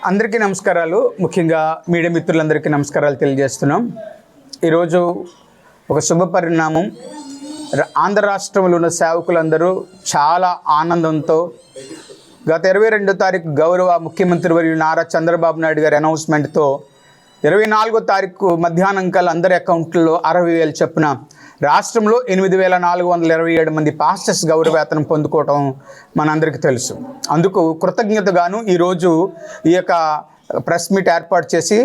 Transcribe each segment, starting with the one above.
అందరికీ నమస్కారాలు. ముఖ్యంగా మీడియా మిత్రులందరికీ నమస్కారాలు తెలియజేస్తున్నాం. ఈరోజు ఒక శుభ పరిణామం. ఆంధ్ర రాష్ట్రంలో ఉన్న సేవకులందరూ చాలా ఆనందంతో గత 22వ తారీఖు గౌరవ ముఖ్యమంత్రి వర్యులు నారా చంద్రబాబు నాయుడు గారి అనౌన్స్మెంట్తో 24వ తారీఖు మధ్యాహ్నం కల్లా అందరి అకౌంట్లలో 60,000 చొప్పున రాష్ట్రంలో 8,427 మంది పాస్టర్స్ గౌరవవేతనం పొందుకోవటం మనందరికీ తెలుసు. అందుకు కృతజ్ఞతగాను ఈరోజు ఈ యొక్క ప్రెస్ మీట్ ఏర్పాటు చేసి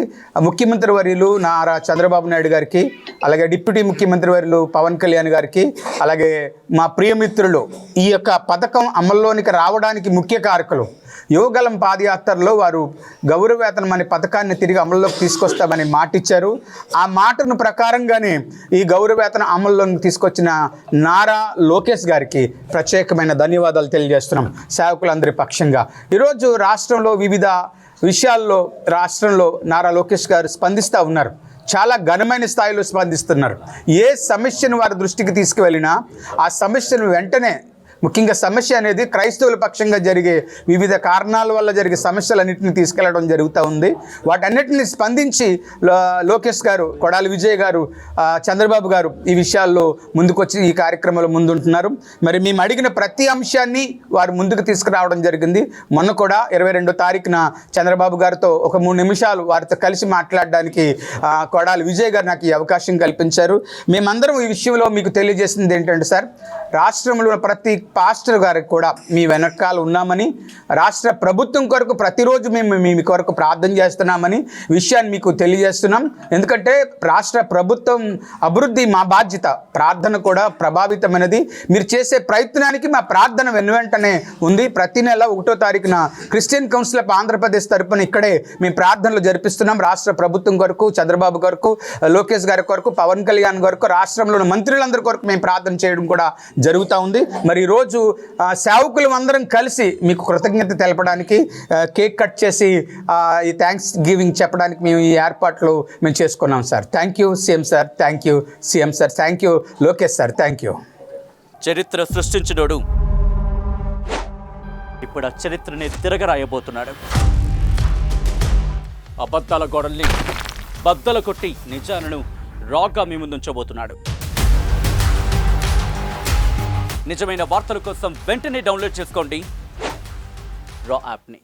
ముఖ్యమంత్రి వర్యులు నారా చంద్రబాబు నాయుడు గారికి, అలాగే డిప్యూటీ ముఖ్యమంత్రి వర్యులు పవన్ కళ్యాణ్ గారికి, అలాగే మా ప్రియమిత్రులు ఈ యొక్క పథకం అమల్లోనికి రావడానికి ముఖ్య కారకులు యువగలం పాదయాత్రలో వారు గౌరవవేతనం అనే పథకాన్ని తిరిగి అమల్లోకి తీసుకొస్తామని మాట ఇచ్చారు. ఆ మాటను ప్రకారంగానే ఈ గౌరవవేతన అమల్లోకి తీసుకొచ్చిన నారా లోకేష్ గారికి ప్రత్యేకమైన ధన్యవాదాలు తెలియజేస్తున్నాం సేవకులందరి పక్షంగా. ఈరోజు రాష్ట్రంలో వివిధ విషయాల్లో నారా లోకేష్ గారు స్పందిస్తూ ఉన్నారు. చాలా ఘనమైన స్థాయిలో స్పందిస్తున్నారు. ఏ సమస్యను వారి దృష్టికి తీసుకువెళ్ళినా ఆ సమస్యను వెంటనే, ముఖ్యంగా సమస్య అనేది క్రైస్తవుల పక్షంగా జరిగే వివిధ కారణాల వల్ల జరిగే సమస్యలన్నింటినీ తీసుకెళ్లడం జరుగుతూ ఉంది. వాటన్నిటిని స్పందించి లోకేష్ గారు, కొడాలి విజయ్ గారు, చంద్రబాబు గారు ఈ విషయాల్లో ముందుకొచ్చి ఈ కార్యక్రమంలో ముందుంటున్నారు. మరి మేము అడిగిన ప్రతి అంశాన్ని వారు ముందుకు తీసుకురావడం జరిగింది. మొన్న కూడా 22వ తారీఖున చంద్రబాబు గారితో ఒక 3 నిమిషాలు వారితో కలిసి మాట్లాడడానికి కొడాలి విజయ్ గారు నాకు ఈ అవకాశం కల్పించారు. మేమందరం ఈ విషయంలో మీకు తెలియజేసింది ఏంటంటే, సార్, రాష్ట్రంలో ప్రతి పాస్టర్ గారికి కూడా మీ వెనకాల ఉన్నామని, రాష్ట్ర ప్రభుత్వం కొరకు ప్రతిరోజు మేము మీ కొరకు ప్రార్థన చేస్తున్నామని విషయాన్ని మీకు తెలియజేస్తున్నాం. ఎందుకంటే రాష్ట్ర ప్రభుత్వం అభివృద్ధి మా బాధ్యత. ప్రార్థన కూడా ప్రభావితమైనది. మీరు చేసే ప్రయత్నానికి మా ప్రార్థన వెనువెంటనే ఉంది. ప్రతి నెల 1వ తారీఖున క్రిస్టియన్ కౌన్సిల్ ఆఫ్ ఆంధ్రప్రదేశ్ తరపున ఇక్కడే మేము ప్రార్థనలు జరిపిస్తున్నాం. రాష్ట్ర ప్రభుత్వం కొరకు, చంద్రబాబు కొరకు, లోకేష్ గారి కొరకు, పవన్ కళ్యాణ్ కొరకు, రాష్ట్రంలోని మంత్రులందరి కొరకు మేము ప్రార్థన చేయడం కూడా జరుగుతూ ఉంది. మరి ఈరోజు సేవకులు అందరం కలిసి మీకు కృతజ్ఞత తెలపడానికి, కేక్ కట్ చేసి ఈ థ్యాంక్స్ గివింగ్ చెప్పడానికి మేము ఈ ఏర్పాట్లు మేము చేసుకున్నాం. Sir, thank you CM sir, thank you CM sir, thank you Lokesh sir, thank you. చరిత్ర సృష్టించినోడు ఇప్పుడు ఆ చరిత్రని తిరగరాయబోతున్నాడు. అబద్ధాల గోడల్ని బద్దలు కొట్టి నిజాలను రాగా మీ ముందుంచబోతున్నాడు. నిజమైన వార్తల కోసం వెంటనే డౌన్లోడ్ చేసుకోండి రా యాప్ని.